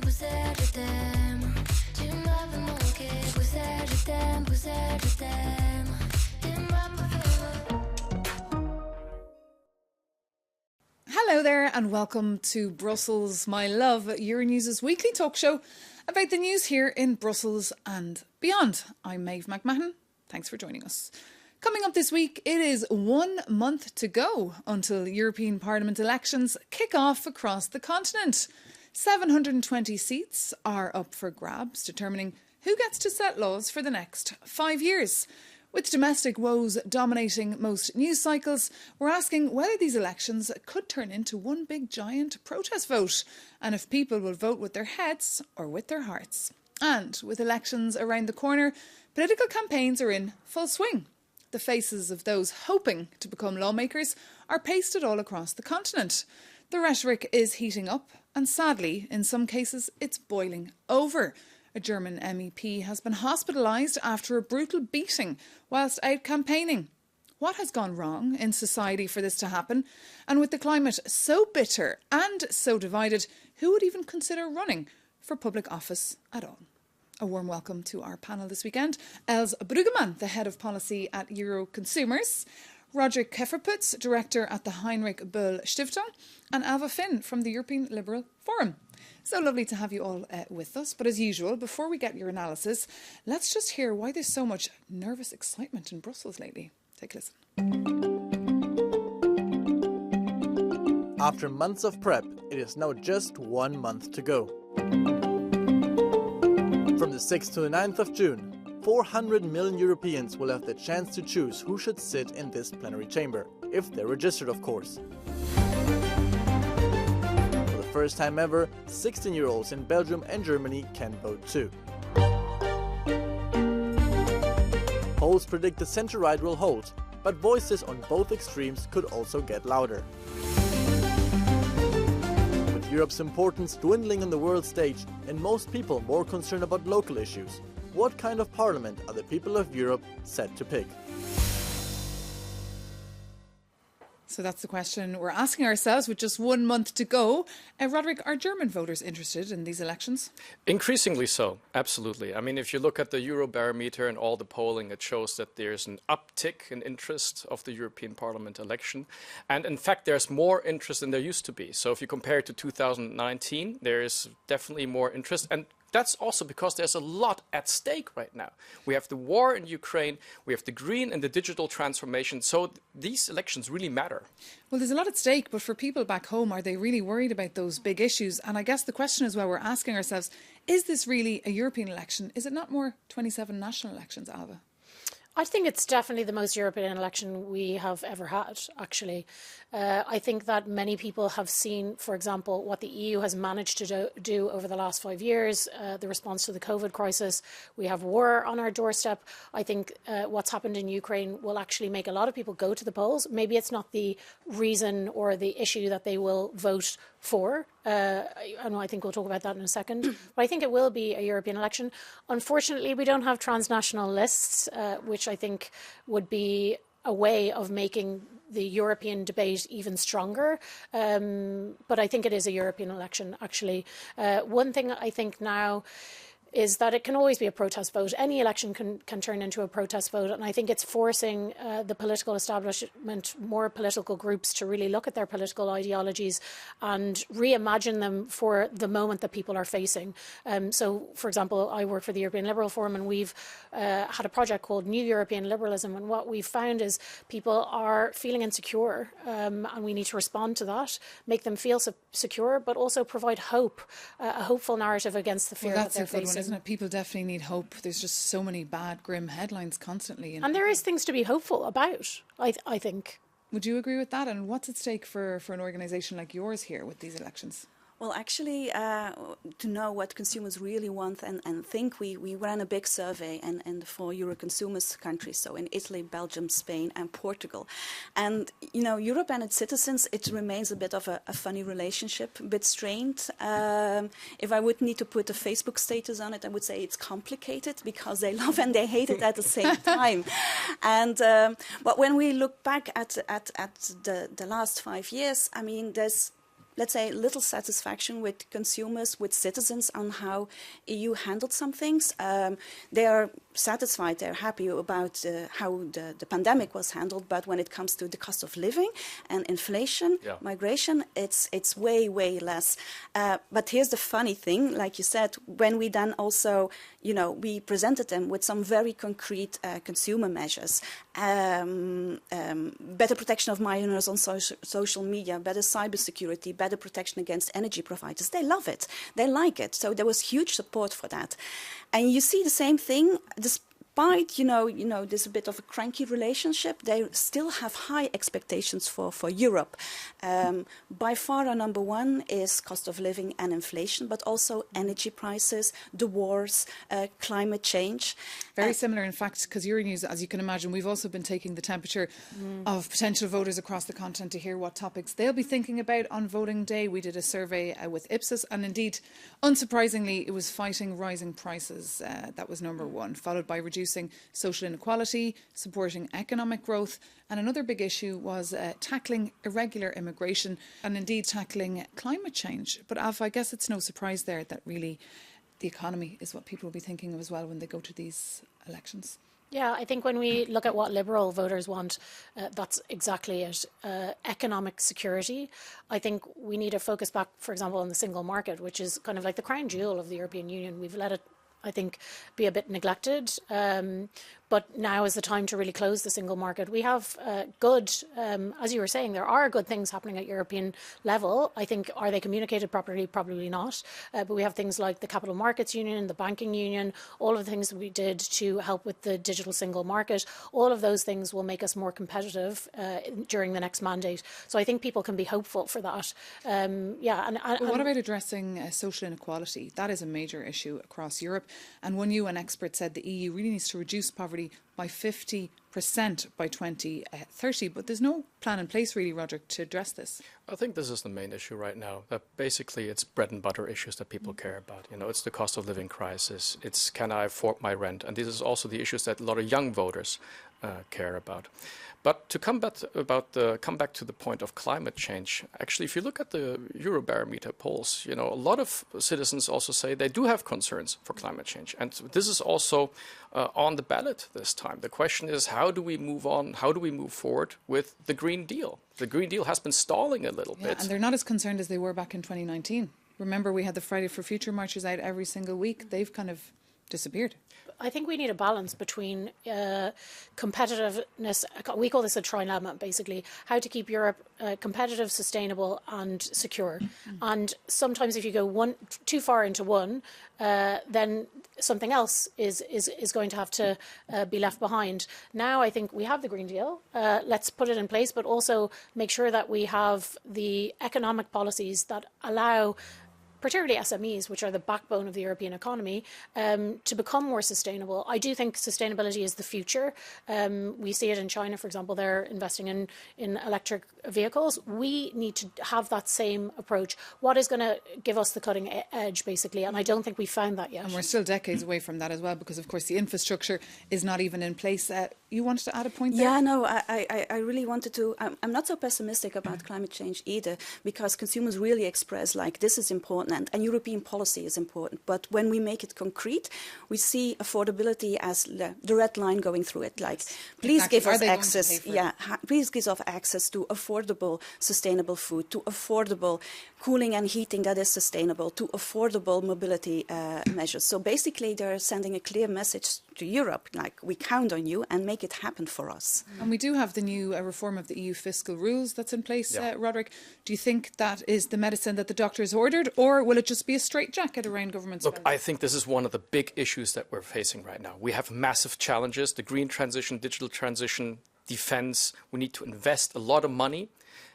Bruxelles, je t'aime. Tu m'avais manqué. Bruxelles, je t'aime. Bruxelles, je t'aime. T'es ma préférée. Hello there and welcome to Brussels, my love, Euronews' weekly talk show about the news here in Brussels and beyond. I'm Maeve McMahon. Thanks for joining us. Coming up this week, it is 1 month to go until European Parliament elections kick off across the continent. 720 seats are up for grabs, determining who gets to set laws for the next 5 years. With domestic woes dominating most news cycles, we're asking whether these elections could turn into one big giant protest vote, and if people will vote with their heads or with their hearts. And with elections around the corner, political campaigns are in full swing. The faces of those hoping to become lawmakers are pasted all across the continent. The rhetoric is heating up, and sadly, in some cases, it's boiling over. A German MEP has been hospitalised after a brutal beating whilst out campaigning. What has gone wrong in society for this to happen? And with the climate so bitter and so divided, who would even consider running for public office at all? A warm welcome to our panel this weekend. Els Bruggeman, the Head of Policy at Euro Consumers, Roderick Kefferputz, Director at the Heinrich Böll Stiftung, and Alva Finn from the European Liberal Forum. So lovely to have you all with us. But as usual, before we get your analysis, let's just hear why there's so much nervous excitement in Brussels lately. Take a listen. After months of prep, it is now just 1 month to go. From the 6th to the 9th of June, 400 million Europeans will have the chance to choose who should sit in this plenary chamber, if they're registered, of course. For the first time ever, 16-year-olds in Belgium and Germany can vote too. Polls predict the centre-right will hold, but voices on both extremes could also get louder. Europe's importance dwindling on the world stage and most people more concerned about local issues, what kind of parliament are the people of Europe set to pick? So that's the question we're asking ourselves with just 1 month to go. Roderick, are German voters interested in these elections? Increasingly so, absolutely. I mean, if you look at the Eurobarometer and all the polling, it shows that there's an uptick in interest of the European Parliament election. And in fact, there's more interest than there used to be. So if you compare it to 2019, there is definitely more interest. And that's also because there's a lot at stake right now. We have the war in Ukraine, we have the green and the digital transformation, so these elections really matter. Well, there's a lot at stake, but for people back home, are they really worried about those big issues? And I guess the question is why we're asking ourselves, is this really a European election? Is it not more 27 national elections, Alva? I think it's definitely the most European election we have ever had, actually. I think that many people have seen, for example, what the EU has managed to do over the last 5 years, the response to the COVID crisis. We have war on our doorstep. I think what's happened in Ukraine will actually make a lot of people go to the polls. Maybe it's not the reason or the issue that they will vote for. And I think we'll talk about that in a second. But I think it will be a European election. Unfortunately, we don't have transnational lists, which I think would be a way of making the European debate even stronger. But I think it is a European election, actually. One thing I think now is that it can always be a protest vote. Any election can turn into a protest vote. And I think it's forcing the political establishment, more political groups, to really look at their political ideologies and reimagine them for the moment that people are facing. So, for example, I work for the European Liberal Forum, and we've had a project called New European Liberalism. And what we've found is people are feeling insecure, and we need to respond to that, make them feel secure, but also provide hope, a hopeful narrative against the fear that they're facing. Isn't it? People definitely need hope. There's just so many bad, grim headlines constantly. And there is things to be hopeful about, I think. Would you agree with that? And what's at stake for an organisation like yours here with these elections? Well, actually, to know what consumers really want and think, we ran a big survey and for Euro consumers countries, so in Italy, Belgium, Spain and Portugal. And, you know, Europe and its citizens, it remains a bit of a funny relationship, a bit strained. If I would need to put a Facebook status on it, I would say it's complicated because they love and they hate it at the same time. And but when we look back at the last 5 years, I mean, there's let's say, little satisfaction with consumers, with citizens on how EU handled some things. They are satisfied, they're happy about how the pandemic was handled, but when it comes to the cost of living and inflation, migration, it's way, way less. But here's the funny thing, like you said, when we then also, we presented them with some very concrete consumer measures, better protection of minors on social media, better cybersecurity, better protection against energy providers. They love it. They like it. So there was huge support for that. And you see the same thing, despite, there's a bit of a cranky relationship, they still have high expectations for Europe. By far our number one is cost of living and inflation, but also energy prices, the wars, climate change. Very similar, in fact, because Euronews, as you can imagine, we've also been taking the temperature of potential voters across the continent to hear what topics they'll be thinking about on voting day. We did a survey with Ipsos, and indeed, unsurprisingly, it was fighting rising prices. That was number one, followed by reducing social inequality, supporting economic growth, and another big issue was tackling irregular immigration and indeed tackling climate change. But Alf, I guess it's no surprise there that really the economy is what people will be thinking of as well when they go to these elections. Yeah, I think when we look at what Liberal voters want, that's exactly it. Economic security. I think we need to focus back, for example, on the single market, which is kind of like the crown jewel of the European Union. We've let it, I think, be a bit neglected. But now is the time to really close the single market. We have good, as you were saying, there are good things happening at European level. I think, are they communicated properly? Probably not. But we have things like the Capital Markets Union, the Banking Union, all of the things that we did to help with the digital single market. All of those things will make us more competitive during the next mandate. So I think people can be hopeful for that. But what about addressing social inequality? That is a major issue across Europe. And one UN expert said the EU really needs to reduce poverty by 50% by 2030. But there's no plan in place, really, Roderick, to address this. I think this is the main issue right now. Basically, it's bread and butter issues that people care about. It's the cost of living crisis. It's can I afford my rent? And this is also the issues that a lot of young voters care about. But to come back to the point of climate change, actually, if you look at the Eurobarometer polls, a lot of citizens also say they do have concerns for climate change. And this is also on the ballot this time. The question is, how do we move on? How do we move forward with the Green Deal? The Green Deal has been stalling a little bit. And they're not as concerned as they were back in 2019. Remember, we had the Friday for Future marches out every single week. They've kind of disappeared. I think we need a balance between competitiveness. We call this a trilemma, basically, how to keep Europe competitive, sustainable and secure. And sometimes if you go too far into one, then something else is going to have to be left behind. Now I think we have the Green Deal. Let's put it in place, but also make sure that we have the economic policies that allow particularly SMEs, which are the backbone of the European economy, to become more sustainable. I do think sustainability is the future. We see it in China, for example. They're investing in electric vehicles. We need to have that same approach. What is going to give us the cutting edge, basically? And I don't think we've found that yet. And we're still decades away from that as well, because, of course, the infrastructure is not even in place. You wanted to add a point there? Yeah, no, I really wanted to. I'm not so pessimistic about climate change either, because consumers really express, like, this is important. And European policy is important. But when we make it concrete, we see affordability as the red line going through it. Like, please give us access. Please give us access to affordable, sustainable food, to affordable cooling and heating that is sustainable, to affordable mobility measures. So basically, they're sending a clear message to Europe, like, we count on you and make it happen for us. And we do have the new reform of the EU fiscal rules that's in place, Roderick. Do you think that is the medicine that the doctors ordered, or will it just be a straitjacket around government spending? Look, I think this is one of the big issues that we're facing right now. We have massive challenges, the green transition, digital transition, defense. We need to invest a lot of money.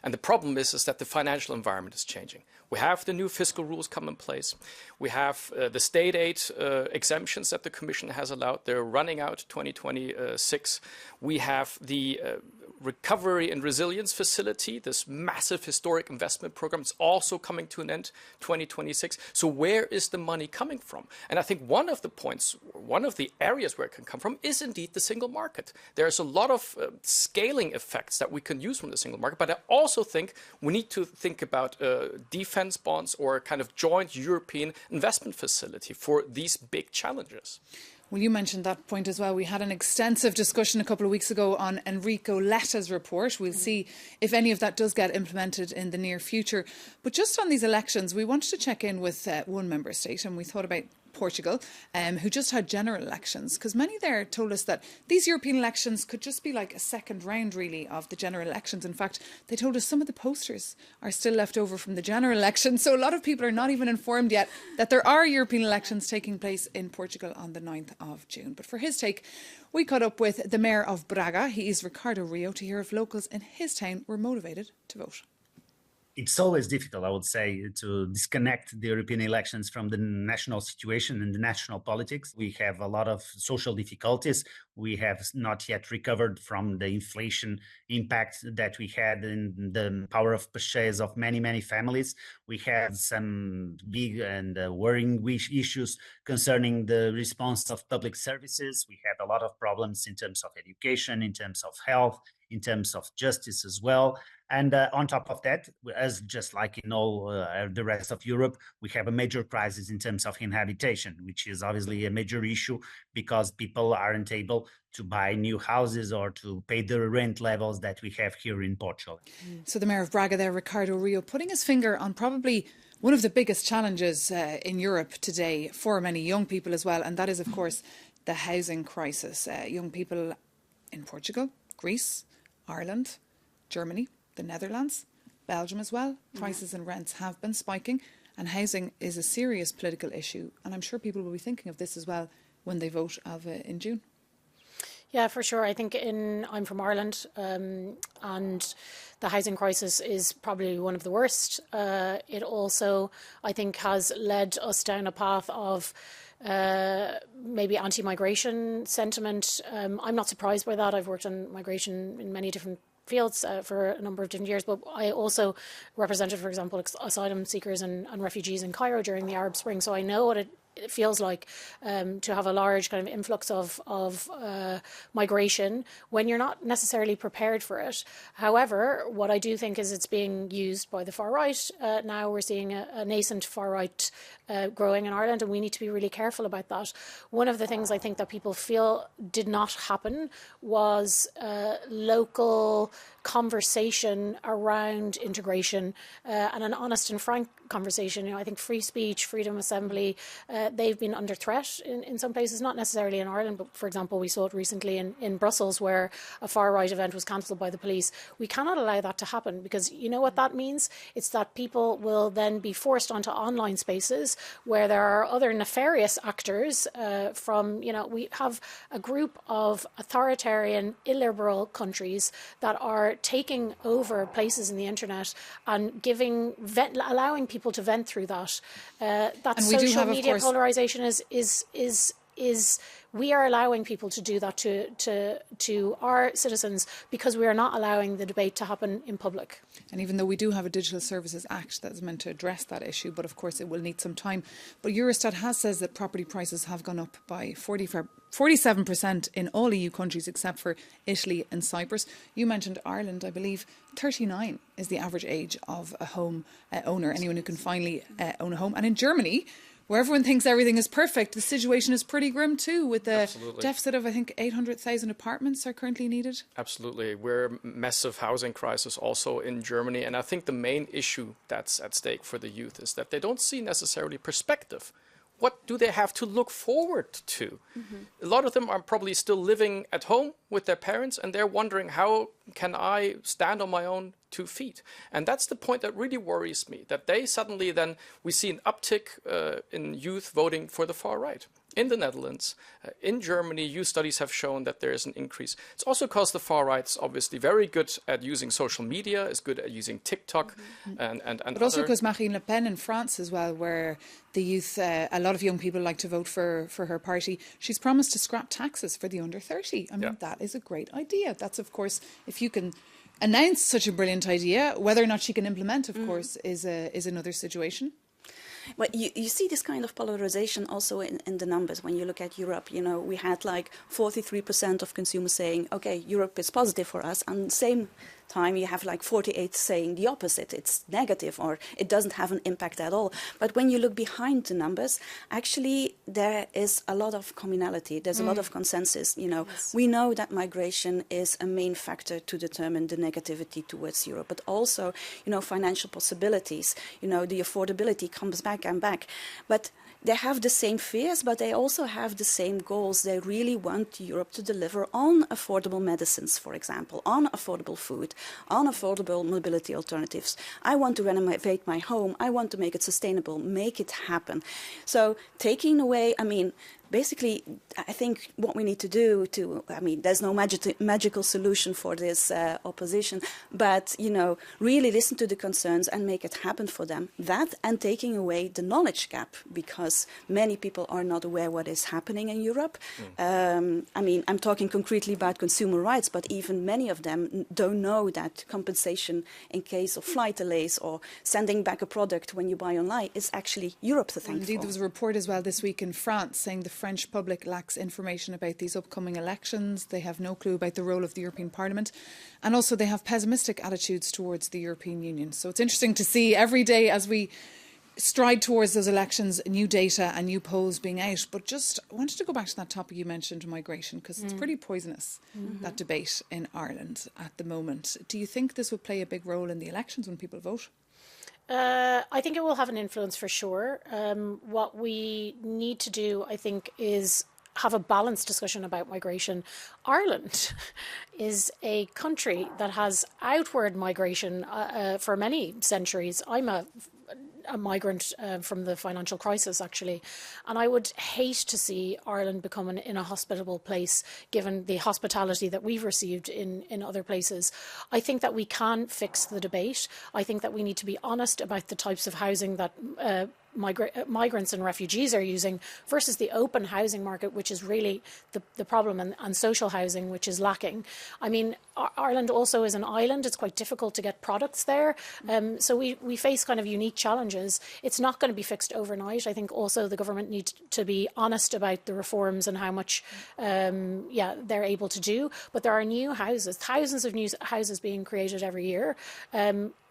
And the problem is that the financial environment is changing. We have the new fiscal rules come in place. We have the state aid exemptions that the Commission has allowed. They're running out 2026. We have the recovery and resilience facility, this massive historic investment program, is also coming to an end 2026. So where is the money coming from? And I think one of the points, one of the areas where it can come from is indeed the single market. There's a lot of scaling effects that we can use from the single market, but I also think we need to think about defense bonds or a kind of joint European investment facility for these big challenges. Well, you mentioned that point as well. We had an extensive discussion a couple of weeks ago on Enrico Letta's report. We'll see if any of that does get implemented in the near future. But just on these elections, we wanted to check in with one member state, and we thought about Portugal, who just had general elections, because many there told us that these European elections could just be like a second round, really, of the general elections. In fact, they told us some of the posters are still left over from the general election. So a lot of people are not even informed yet that there are European elections taking place in Portugal on the 9th of June. But for his take, we caught up with the mayor of Braga. He is Ricardo Rio, to hear if locals in his town were motivated to vote. It's always difficult, I would say, to disconnect the European elections from the national situation and the national politics. We have a lot of social difficulties. We have not yet recovered from the inflation impact that we had in the power of purchase of many, many families. We have some big and worrying issues concerning the response of public services. We had a lot of problems in terms of education, in terms of health, in terms of justice as well. And on top of that, as just like in all the rest of Europe, we have a major crisis in terms of inhabitation, which is obviously a major issue because people aren't able to buy new houses or to pay the rent levels that we have here in Portugal. So the mayor of Braga there, Ricardo Rio, putting his finger on probably one of the biggest challenges in Europe today for many young people as well. And that is, of course, the housing crisis. Young people in Portugal, Greece, Ireland, Germany, the Netherlands, Belgium as well. Prices and rents have been spiking, and housing is a serious political issue. And I'm sure people will be thinking of this as well when they vote in June. Yeah, for sure. I think I'm from Ireland, and the housing crisis is probably one of the worst. It also, I think, has led us down a path of maybe anti-migration sentiment. I'm not surprised by that. I've worked on migration in many different fields for a number of different years, but I also represented, for example, asylum seekers and refugees in Cairo during the Arab Spring, so I know what it feels like to have a large kind of influx of migration when you're not necessarily prepared for it. However, what I do think is it's being used by the far right. Now we're seeing a nascent far right growing in Ireland, and we need to be really careful about that. One of the things I think that people feel did not happen was local conversation around integration and an honest and frank conversation. You know, I think free speech, freedom of assembly, they've been under threat in some places, not necessarily in Ireland, but for example, we saw it recently in Brussels where a far right event was cancelled by the police. We cannot allow that to happen, because you know what that means? It's that people will then be forced onto online spaces where there are other nefarious actors from, you know, we have a group of authoritarian, illiberal countries that are taking over places in the internet and allowing people to vent through that. That social media polarization is we are allowing people to do that to our citizens because we are not allowing the debate to happen in public. And even though we do have a Digital Services Act that's meant to address that issue, but of course it will need some time. But Eurostat has says that property prices have gone up by 47% in all EU countries except for Italy and Cyprus. You mentioned Ireland, I believe 39 is the average age of a home owner, anyone who can finally own a home. And in Germany, where everyone thinks everything is perfect, the situation is pretty grim too, with the deficit of, I think, 800,000 apartments are currently needed. Absolutely. We're a massive housing crisis also in Germany. And I think the main issue that's at stake for the youth is that they don't see necessarily perspective. What do they have to look forward to? A lot of them are probably still living at home with their parents, and they're wondering, how can I stand on my own 2 feet? And that's the point that really worries me, that they suddenly then, we see an uptick in youth voting for the far right. In the Netherlands, in Germany, youth studies have shown that there is an increase. It's also because the far right's obviously very good at using social media, is good at using TikTok and but also because Marine Le Pen in France as well, where the youth, a lot of young people like to vote for her party. She's promised to scrap taxes for the under 30. I mean, that is a great idea. That's, of course, if if you can announce such a brilliant idea, whether or not she can implement, of course, is another situation. Well, you see this kind of polarization also in the numbers. When you look at Europe, you know, we had like 43% of consumers saying, okay, Europe is positive for us. And at the same time, you have like 48 saying the opposite. It's negative or it doesn't have an impact at all. But when you look behind the numbers, actually, there is a lot of commonality. There's a lot of consensus. You know, we know that migration is a main factor to determine the negativity towards Europe, but also, you know, financial possibilities, you know, the affordability comes back and back. But they have the same fears, but they also have the same goals. They really want Europe to deliver on affordable medicines, for example, on affordable food, on affordable mobility alternatives. I want to renovate my home. I want to make it sustainable, make it happen. So taking away, I mean, basically, I think what we need to do there's no magical solution for this opposition, but, you know, really listen to the concerns and make it happen for them. That and taking away the knowledge gap, because many people are not aware what is happening in Europe. I'm talking concretely about consumer rights, but even many of them don't know that compensation in case of flight delays or sending back a product when you buy online is actually Europe to thank for. Indeed, there was a report as well this week in France saying the French public lacks information about these upcoming elections. They have no clue about the role of the European Parliament, and also they have pessimistic attitudes towards the European Union. So it's interesting to see every day as we stride towards those elections, new data and new polls being out. But just I wanted to go back to that topic you mentioned, migration, because it's pretty poisonous, that debate in Ireland at the moment. Do you think this will play a big role in the elections when people vote? I think it will have an influence for sure. What we need to do, I think, is have a balanced discussion about migration. Ireland is a country that has outward migration for many centuries. I'm a migrant from the financial crisis, actually. And I would hate to see Ireland become an inhospitable place, given the hospitality that we've received in other places. I think that we can fix the debate. I think that we need to be honest about the types of housing that migrants and refugees are using versus the open housing market, which is really the problem, and social housing, which is lacking. I mean, Ireland also is an island. It's quite difficult to get products there. So we face kind of unique challenges. It's not going to be fixed overnight. I think also the government needs to be honest about the reforms and how much they're able to do. But there are new houses, thousands of new houses being created every year.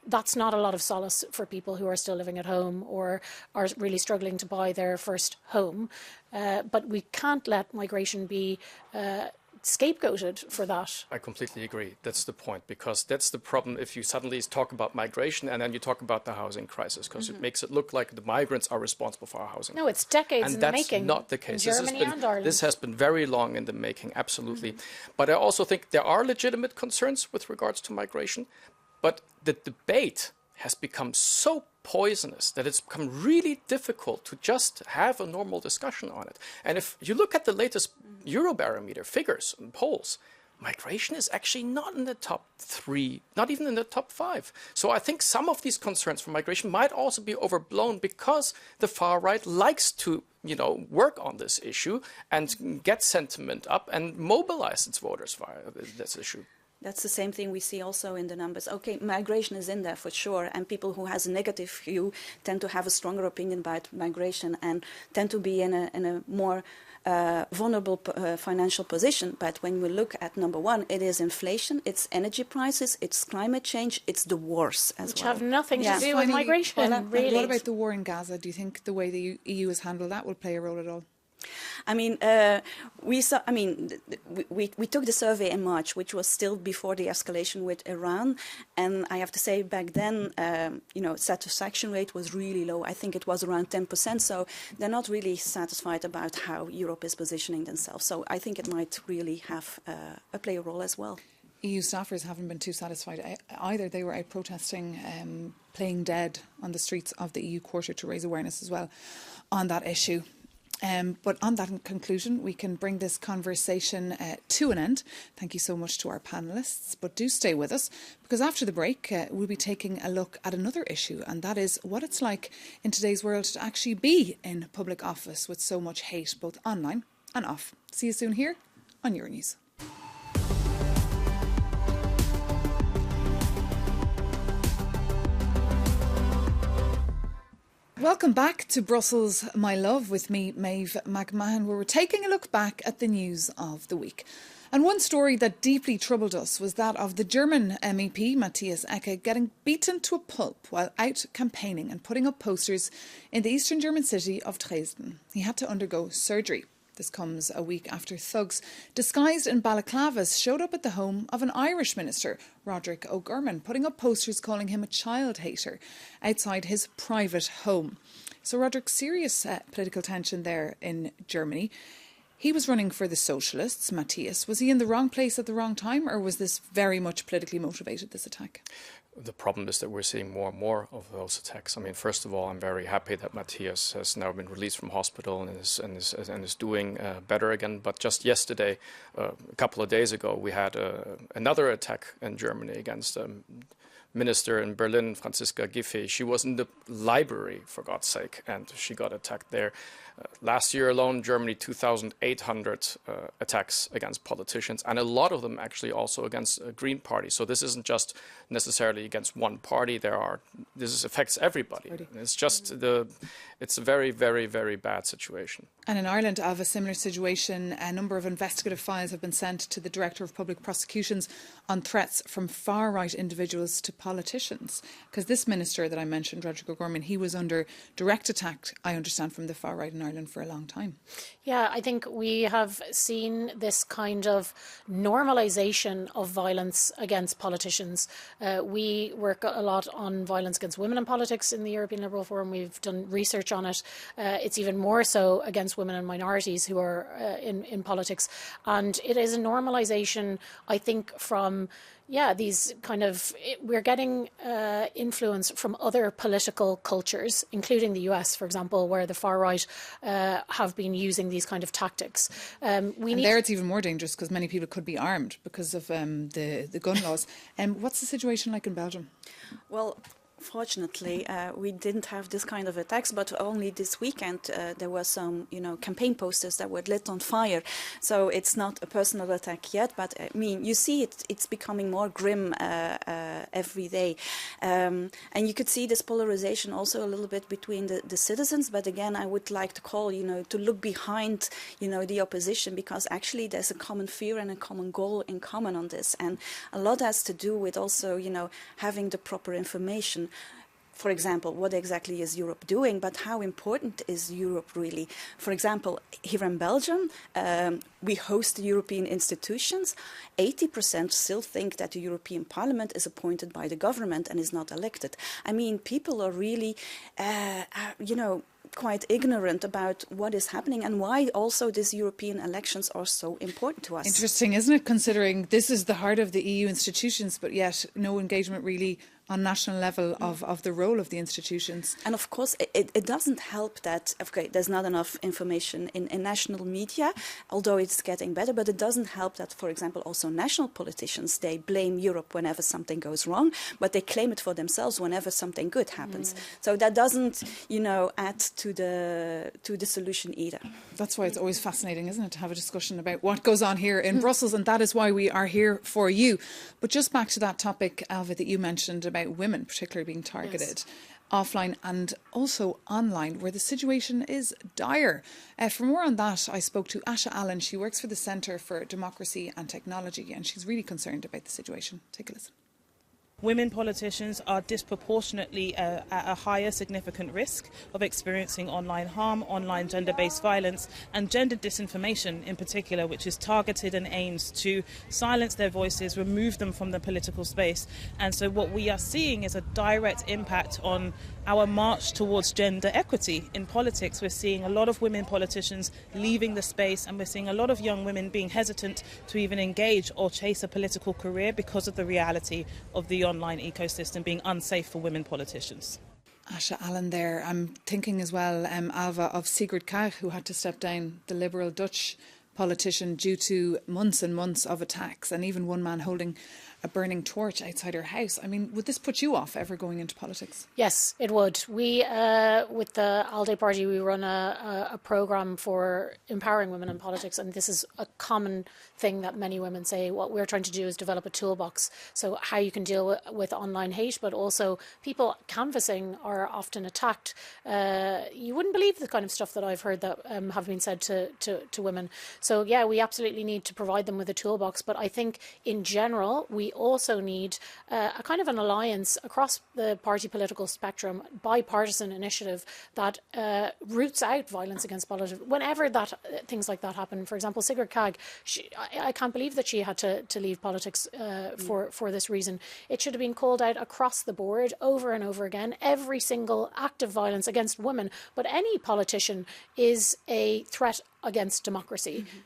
That's not a lot of solace for people who are still living at home or are really struggling to buy their first home. But we can't let migration be scapegoated for that. I completely agree. That's the point, because that's the problem if you suddenly talk about migration and then you talk about the housing crisis, because it makes it look like the migrants are responsible for our housing. No, it's decades in the making. And that's not the case. In Germany and Ireland. This has been very long in the making, absolutely. But I also think there are legitimate concerns with regards to migration. But the debate has become so poisonous that it's become really difficult to just have a normal discussion on it. And if you look at the latest Eurobarometer figures and polls, migration is actually not in the top 3, not even in the top 5. So I think some of these concerns for migration might also be overblown, because the far right likes to, work on this issue and get sentiment up and mobilize its voters via this issue. That's the same thing we see also in the numbers. Okay, migration is in there for sure, and people who has a negative view tend to have a stronger opinion about migration and tend to be in a more vulnerable financial position. But when we look at number one, it is inflation, it's energy prices, it's climate change, it's the wars as well. Which have nothing to do with migration, really. What about the war in Gaza? Do you think the way the EU has handled that will play a role at all? I mean, we took the survey in March, which was still before the escalation with Iran, and I have to say back then, satisfaction rate was really low. I think it was around 10%. So they're not really satisfied about how Europe is positioning themselves. So I think it might really have play a role as well. EU staffers haven't been too satisfied either. They were out protesting, playing dead on the streets of the EU quarter to raise awareness as well on that issue. But on that conclusion, we can bring this conversation to an end. Thank you so much to our panellists. But do stay with us, because after the break, we'll be taking a look at another issue, and that is what it's like in today's world to actually be in public office with so much hate, both online and off. See you soon here on Euronews. Welcome back to Brussels, my love, with me, Maeve McMahon, where we're taking a look back at the news of the week. And one story that deeply troubled us was that of the German MEP, Matthias Ecke, getting beaten to a pulp while out campaigning and putting up posters in the eastern German city of Dresden. He had to undergo surgery. This comes a week after thugs disguised in balaclavas showed up at the home of an Irish minister, Roderick O'Gorman, putting up posters calling him a child hater outside his private home. So Roderick, serious political tension there in Germany. He was running for the Socialists, Matthias. Was he in the wrong place at the wrong time, or was this very much politically motivated, this attack? The problem is that we're seeing more and more of those attacks. I mean, first of all, I'm very happy that Matthias has now been released from hospital and is doing better again. But just yesterday, a couple of days ago, we had another attack in Germany against minister in Berlin, Franziska Giffey. She was in the library, for God's sake, and she got attacked there. Last year alone, Germany, 2,800 attacks against politicians, and a lot of them actually also against Green Party. So this isn't just necessarily against one party. This affects everybody. It's just it's a very, very, very bad situation. And in Ireland, of a similar situation, a number of investigative files have been sent to the Director of Public Prosecutions on threats from far-right individuals to politicians. Because this minister that I mentioned, Roderick O'Gorman, he was under direct attack, I understand, from the far-right in Ireland for a long time. Yeah, I think we have seen this kind of normalisation of violence against politicians. We work a lot on violence against women in politics in the European Liberal Forum. We've done research on it. It's even more so against women and minorities who are in politics. And it is a normalisation, I think, from these kind of, we're getting influence from other political cultures, including the US, for example, where the far right have been using these kind of tactics. It's even more dangerous because many people could be armed because of the gun laws. What's the situation like in Belgium? Well, fortunately, we didn't have this kind of attacks, but only this weekend there were some, campaign posters that were lit on fire. So it's not a personal attack yet, but I mean, you see it's becoming more grim every day. And you could see this polarization also a little bit between the citizens. But again, I would like to call, to look behind, the opposition, because actually there's a common fear and a common goal in common on this. And a lot has to do with also, having the proper information. For example, what exactly is Europe doing, but how important is Europe really? For example, here in Belgium, we host the European institutions. 80% still think that the European Parliament is appointed by the government and is not elected. I mean, people are really, quite ignorant about what is happening and why also these European elections are so important to us. Interesting, isn't it, considering this is the heart of the EU institutions, but yet no engagement really on national level of the role of the institutions. And of course, it doesn't help that, there's not enough information in national media, although it's getting better, but it doesn't help that, for example, also national politicians, they blame Europe whenever something goes wrong, but they claim it for themselves whenever something good happens. So that doesn't, add to the solution either. That's why it's always fascinating, isn't it, to have a discussion about what goes on here in Brussels, and that is why we are here for you. But just back to that topic, Alva, that you mentioned about women particularly being targeted. Yes. Offline and also online, where the situation is dire. For more on that, I spoke to Asha Allen. She works for the Centre for Democracy and Technology, and she's really concerned about the situation. Take a listen. Women politicians are disproportionately at a higher significant risk of experiencing online harm, online gender-based violence and gender disinformation in particular, which is targeted and aims to silence their voices, remove them from the political space. And so what we are seeing is a direct impact on our march towards gender equity in politics. We're seeing a lot of women politicians leaving the space, and we're seeing a lot of young women being hesitant to even engage or chase a political career because of the reality of the online ecosystem being unsafe for women politicians. Asha Allen there. I'm thinking as well, Alva, of Sigrid Kaag, who had to step down, the Liberal Dutch politician due to months and months of attacks, and even one man holding a burning torch outside her house. I mean, would this put you off ever going into politics? Yes, it would. We, with the ALDE party, we run a programme for empowering women in politics, and this is a common thing that many women say. What we're trying to do is develop a toolbox, so how you can deal with online hate, but also people canvassing are often attacked. You wouldn't believe the kind of stuff that I've heard that have been said to women. So yeah, we absolutely need to provide them with a toolbox, but I think in general we also need a kind of an alliance across the party political spectrum, bipartisan initiative that roots out violence against politics. Whenever things like that happen, for example, Sigrid Kaag, I can't believe that she had to leave politics for this reason. It should have been called out across the board over and over again, every single act of violence against women. But any politician is a threat against democracy. Mm-hmm.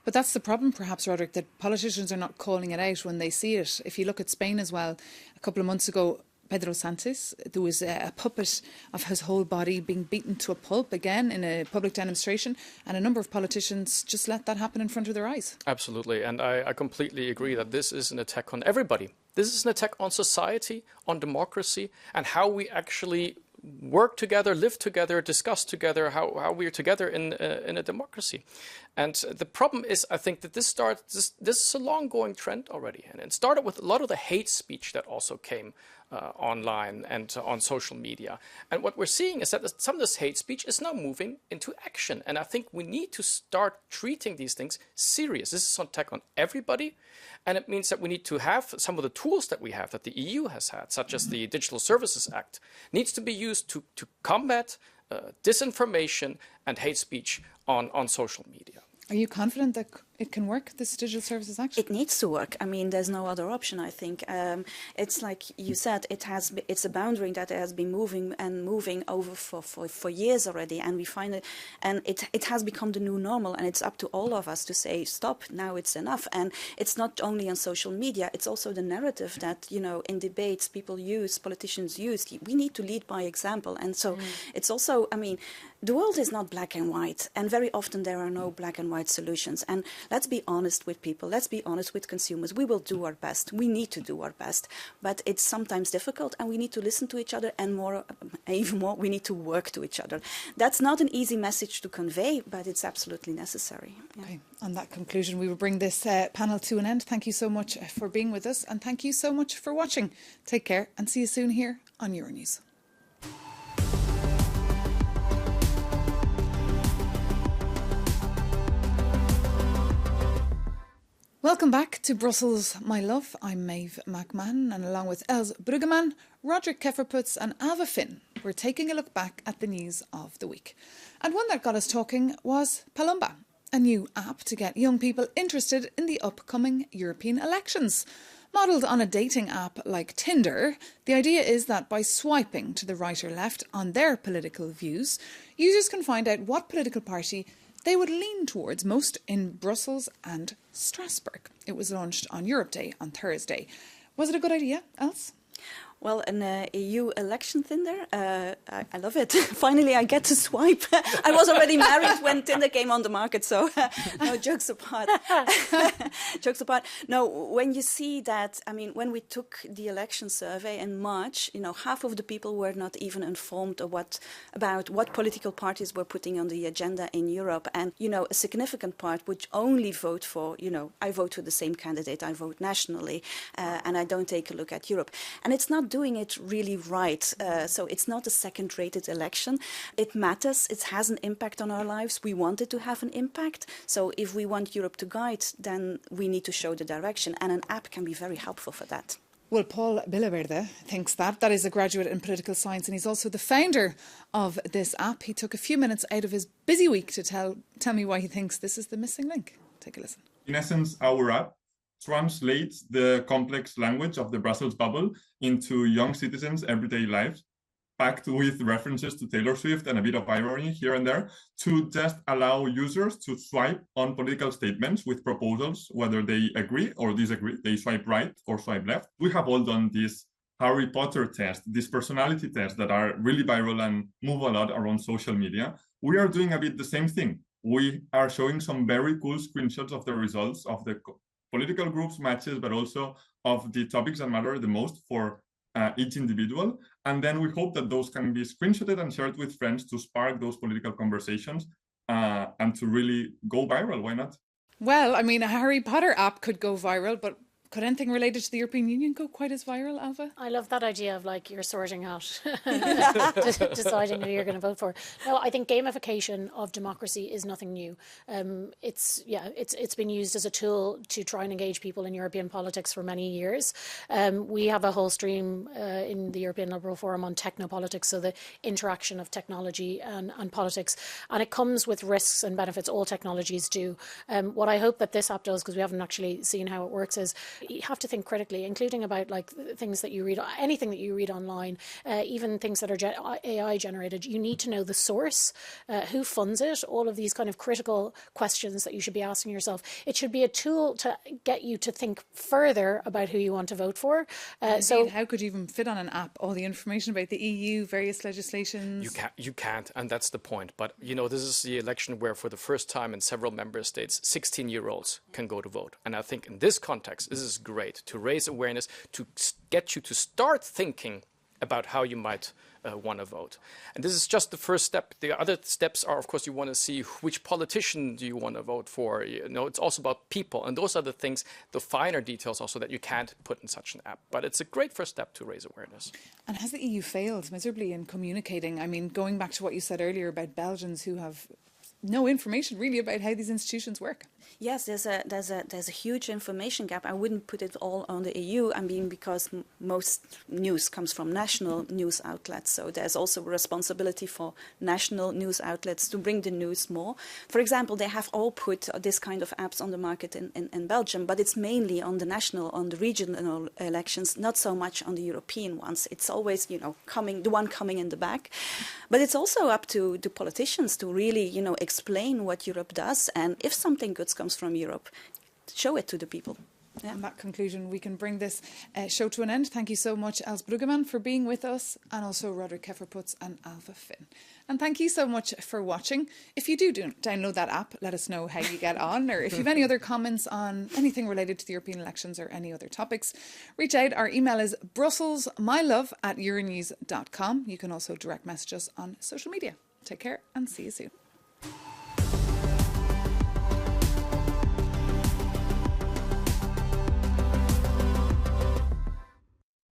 But that's the problem, perhaps, Roderick, that politicians are not calling it out when they see it. If you look at Spain as well, a couple of months ago, Pedro Sánchez, there was a puppet of his whole body being beaten to a pulp again in a public demonstration, and a number of politicians just let that happen in front of their eyes. Absolutely, and I completely agree that this is an attack on everybody. This is an attack on society, on democracy, and how we actually work together, live together, discuss together, how we're together in a democracy. And the problem is, I think that this is a long-going trend already. And it started with a lot of the hate speech that also came online and on social media. And what we're seeing is that some of this hate speech is now moving into action. And I think we need to start treating these things serious. This is an attack on everybody. And it means that we need to have some of the tools that we have, that the EU has had, such as the Digital Services Act, needs to be used to combat disinformation and hate speech on social media. Are you confident that it can work, this Digital Services Act? It needs to work. I mean, there's no other option, I think. It's like you said, it's a boundary that has been moving over for years already, and we find it, and it has become the new normal, and it's up to all of us to say, stop, now it's enough. And it's not only on social media, it's also the narrative that, in debates politicians use. We need to lead by example. And so it's also, I mean, the world is not black and white, and very often there are no black and white solutions. And let's be honest with people. Let's be honest with consumers. We will do our best. We need to do our best. But it's sometimes difficult, and we need to listen to each other, and even more, we need to work to each other. That's not an easy message to convey, but it's absolutely necessary. Yeah. Okay. On that conclusion, we will bring this panel to an end. Thank you so much for being with us, and thank you so much for watching. Take care, and see you soon here on Euronews. Welcome back to Brussels, my love. I'm Maeve McMahon, and along with Els Bruggeman, Roderick Kefferputz and Ava Finn, we're taking a look back at the news of the week. And one that got us talking was Palumba, a new app to get young people interested in the upcoming European elections. Modelled on a dating app like Tinder, the idea is that by swiping to the right or left on their political views, users can find out what political party they would lean towards most in Brussels and Strasbourg. It was launched on Europe Day on Thursday. Was it a good idea, Els? Well, an EU election Tinder, I love it. Finally, I get to swipe. I was already married when Tinder came on the market, so no, jokes apart. Jokes apart. No, when you see that, I mean, when we took the election survey in March, half of the people were not even informed about what political parties were putting on the agenda in Europe. And, a significant part would only vote for, I vote for the same candidate, I vote nationally, and I don't take a look at Europe. And it's not doing it really right. So it's not a second-rated election. It matters. It has an impact on our lives. We want it to have an impact. So if we want Europe to guide, then we need to show the direction. And an app can be very helpful for that. Well, Paul Billaverde thinks that. That is a graduate in political science, and he's also the founder of this app. He took a few minutes out of his busy week to tell me why he thinks this is the missing link. Take a listen. In essence, our app translates the complex language of the Brussels bubble into young citizens' everyday lives, packed with references to Taylor Swift and a bit of irony here and there, to just allow users to swipe on political statements with proposals, whether they agree or disagree. They swipe right or swipe left. We have all done this Harry Potter test, these personality tests that are really viral and move a lot around social media. We are doing a bit the same thing. we are showing some very cool screenshots of the results of the political groups matches, but also of the topics that matter the most for each individual. And then we hope that those can be screenshotted and shared with friends to spark those political conversations and to really go viral. Why not? Well, I mean, a Harry Potter app could go viral, but could anything related to the European Union go quite as viral, Alva? I love that idea of like you're sorting out, deciding who you're going to vote for. No, I think gamification of democracy is nothing new. It's been used as a tool to try and engage people in European politics for many years. We have a whole stream in the European Liberal Forum on technopolitics, so the interaction of technology and politics, and it comes with risks and benefits. All technologies do. What I hope that this app does, because we haven't actually seen how it works, is you have to think critically, including about like things that you read, anything that you read online, even things that are AI generated. You need to know the source, who funds it, all of these kind of critical questions that you should be asking yourself. It should be a tool to get you to think further about who you want to vote for. So how could you even fit on an app all the information about the EU, various legislations? You can't, and that's the point. But, you know, this is the election where for the first time in several member states, 16-year-olds can go to vote. And I think in this context, this is great to raise awareness, to get you to start thinking about how you might want to vote. And this is just the first step. The other steps are, of course, you want to see which politician do you want to vote for. You know, it's also about people. And those are the things, the finer details also that you can't put in such an app. But it's a great first step to raise awareness. And has the EU failed miserably in communicating? I mean, going back to what you said earlier about Belgians who have no information really about how these institutions work. Yes, there's a huge information gap. I wouldn't put it all on the EU. I mean, because most news comes from national news outlets. So there's also a responsibility for national news outlets to bring the news more. For example, they have all put this kind of apps on the market in Belgium, but it's mainly on the national, on the regional elections, not so much on the European ones. It's always, you know, the one coming in the back. But it's also up to the politicians to really, you know, explain what Europe does, and if something good comes from Europe, show it to the people. Yeah. On that conclusion, we can bring this show to an end. Thank you so much, Els Bruggeman, for being with us, and also Roderick Kefferputz and Alva Finn. And thank you so much for watching. If you do download that app, let us know how you get on, or if you have any other comments on anything related to the European elections or any other topics, reach out. Our email is brusselsmylove@euronews.com. You can also direct message us on social media. Take care and see you soon.